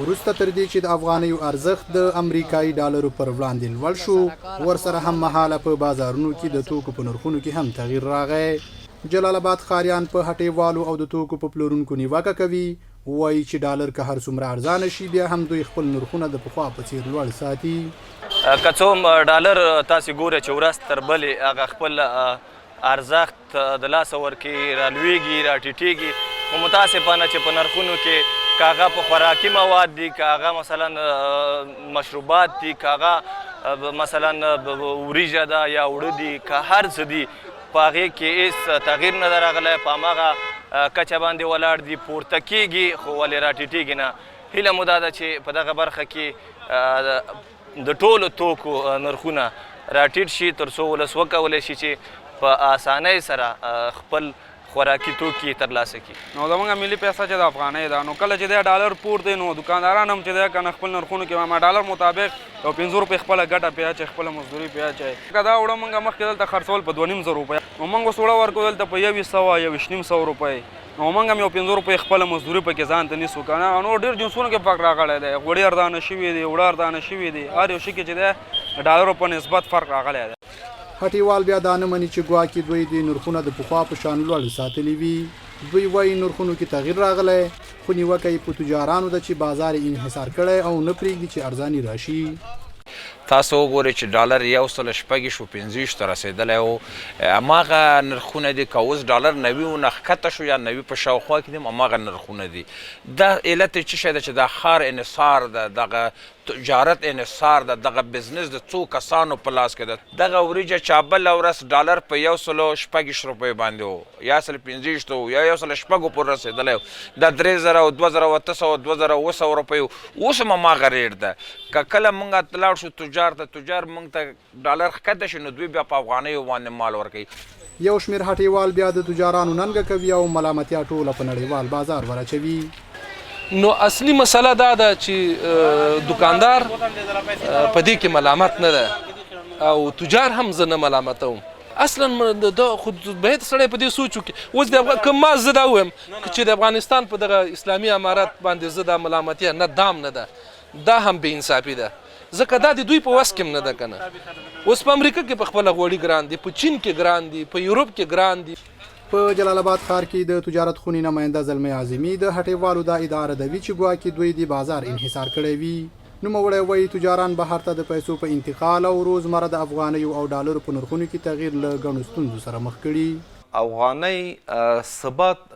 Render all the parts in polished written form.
وروسته تر دې چې د افغانیو ارزښت د امریکایي ډالرو پر وړاندې لوړ شو ورسره هم مهاله په بازارونو کې د توکو په نرخونو کې هم تغییر راغی جلال آباد ښاریان په هټیوالو او د توکو په پلورونکو نیوکه کوي وایي چې ډالر که هر څومره ارزانه شي بیا هم دوی خپل نرخونه د پخوا په څیر لوړ ساتي که څوم ډالر تاسې ګوره چې ورځ تر بلې هغه خپل ارزښت د لاسه ورکوي رالویږي راټیټېږي خو متاسفانه چې په نرخونو کې که هغه په خوراکي مواد دي که هغه مثلا مشروبات دي که هغه مثلا وریجه ده یا اوړه دي که هر څه دي په هغې کې هېڅ تغییر نه ده راغلی په هماغه کچه باندې ولاړ دي پورته کېږي خو ولې راټیټېږي نه هیله مو دا ده چې په دغه برخه کې د ټولو توکو نرخونه راټیټ شي تر څو ولس وکولی شي چې په اسانۍ سره خپل خوراکي توکي ترلاسه کړي نو زموږ ملي پیسه چې د افغانۍ ده نو کله چې دی ډالر پورته نو دکانداران هم چې دی که نه خپل نرخونو کې ما ډالر مطابق یو 500 روپۍ خپله ګټه پې اچوي خپله مزدوري پې اچوي که دا اوړه موږ مخکې دلته خرڅول په 2500 روپۍ نو موږ اوس اوړه ورکوو دلته په 2100 روپۍ نو موږ هم یو 500 روپۍ خپله مزدوري پکې ځان ته نیسو که نه نو ډېر جنسونو کې فرق راغلی دی غوړي ارزانه شوي دي اوړه ارزانه شوي دي هر یو شي کې چې دی د ډالرو په نسبت فرق راغلی دی هټیوال بیا دا نه مني چې ګواکې دوی د نرخونه د پخوا په شان لوړ ساتلي وي دوی وایي نرخونو کې تغییر راغلی خو نیوکه یې په تجارانو ده چې بازار یې انحصار کړی او نه پرېږدي چې ارزاني راشي تاسو وګورئ چې ډالر 1.6 ته رسېدلی و هماغه نرخونه دي که اوس ډالر 90 نه ښکته شو یا 90 په شاوخوا کې دي هماغه نرخونه دي دا علت یې څه شی ده چې دا ښار انحصار ده دغه تجارت انحصار ده دغه بزنس د څو کسانو په لاس کې ده دغه وریجه چې بله ورځ ډالر په 1.6 روپۍ باندې و یا 1.25 و یا 1.6 پورې رسېدلی و دا 3000 او 2800 2900 روپۍ اوس هم هماغه ریټ ده که کله موږ لاړ شو تجار موږ ته ډالر ښکته شي نو دوی بیا په افغانیو باندې مال ورکوي یو شمېر هټیوال بیا د تجارانو ننګه کوي او ملامتیا ټوله په نړیوال بازار ور اچوي نو اصلي مسله دا ده چې دکاندار په دې کې ملامت نه ده او تجار هم زه نه ملامتوم اصلا دا خود باید سړی په دې سوچ وکړي اوس که ما زه دا ووایم چې د افغانستان په دغه اسلامي امارت باندې زه دا ملامتیا نه دام نه ده دا هم بې انصافي ده ځکه دا د دوی په وس کې هم نه ده که نه اوس په امریکا کې په خپله غوړي ګران دي په چین کې ګران دي په یوروپ کې ګران دي په جلال آباد ښار کې د تجارت خونې نماینده زلمی اعظمي د هټیوالو دا ادعا ردوي چې ګواکې دوی د بازار انحصار کړی وي نوموړی وایي تجاران بهر ته د پیسو په انتقال او روزمره د افغانیو او ډالرو په نرخونو کې تغییر له ګڼو ستونزو سره مخ کړي افغانۍ ثبات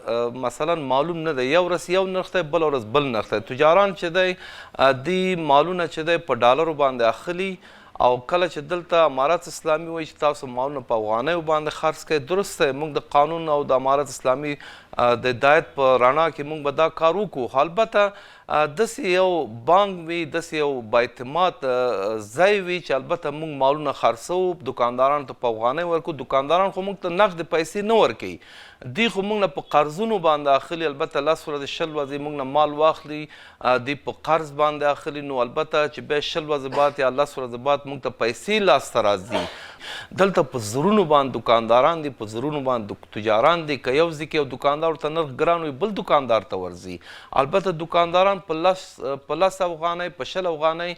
مثلا معلوم نه دی یو ورځ یو نرخ دی بل ورځ بل نرخ دی تجاران چې دی مالونه چې دی په ډالرو باندې اخلي او کله چې دلته امارت اسلامي وایي چې تاسو مالونه په افغانیو باندې خرڅ کړئ درست دی موږ د قانون او د امارت اسلامي د هدایت په رڼا کې موږ به دا کار وکړو البته داسې یو بانک وي داسې یو بااعتماد ځای وي چې البته موږ مالونه خرڅوو دکاندارانو ته په افغانۍ ورکوو دکانداران خو موږ ته نقد پیسې نه ورکوي دی خو موږ نه په قرضونو باندې اخلي البته 10 ورځې 20 ورځې موږ نه مال واخلي دی په قرض باندې اخلي نو البته چې بیا 20 ورځې بعد یا 10 ورځې بعد موږ ته پیسې لاسته راځي دلته په زرونو باندې دکانداران دي په زرونو باندې تجاران دي که یو ځای کې یو دکاندار ورته نرخ ګران وي بل دکاندار ته ورځي البته دکانداران په 10 افغانۍ په 20 افغانۍ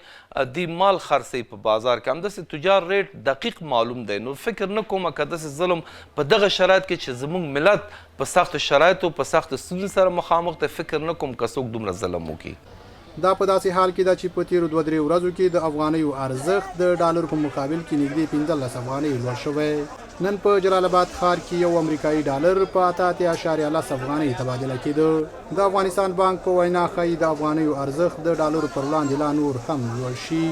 دی مال خرڅوي په بازار کې همداسې تجار ریټ دقیق معلوم دی نو فکر نه کومه که داسې ظلم په دغه شرایط کې چې زموږ ملت په سختو شرایطو په سختو ستونزو سره مخامخ دی فکر نه کوم که څوک دومره ظلم وکړي دا په داسې حال کې ده چې په تیرو 2-3 ورځو کې د افغانیو ارزښت د ډالر په مقابل کې نږدې 15 افغانۍ لوړ شوی نن په جلال آباد ښار کې یو امریکایي ډالر په 88.10 افغانۍ تبادله کېده د افغانستان بانک په وینا ښایي د افغانیو ارزښت د ډالرو پر وړاندې لا نور هم لوړ شي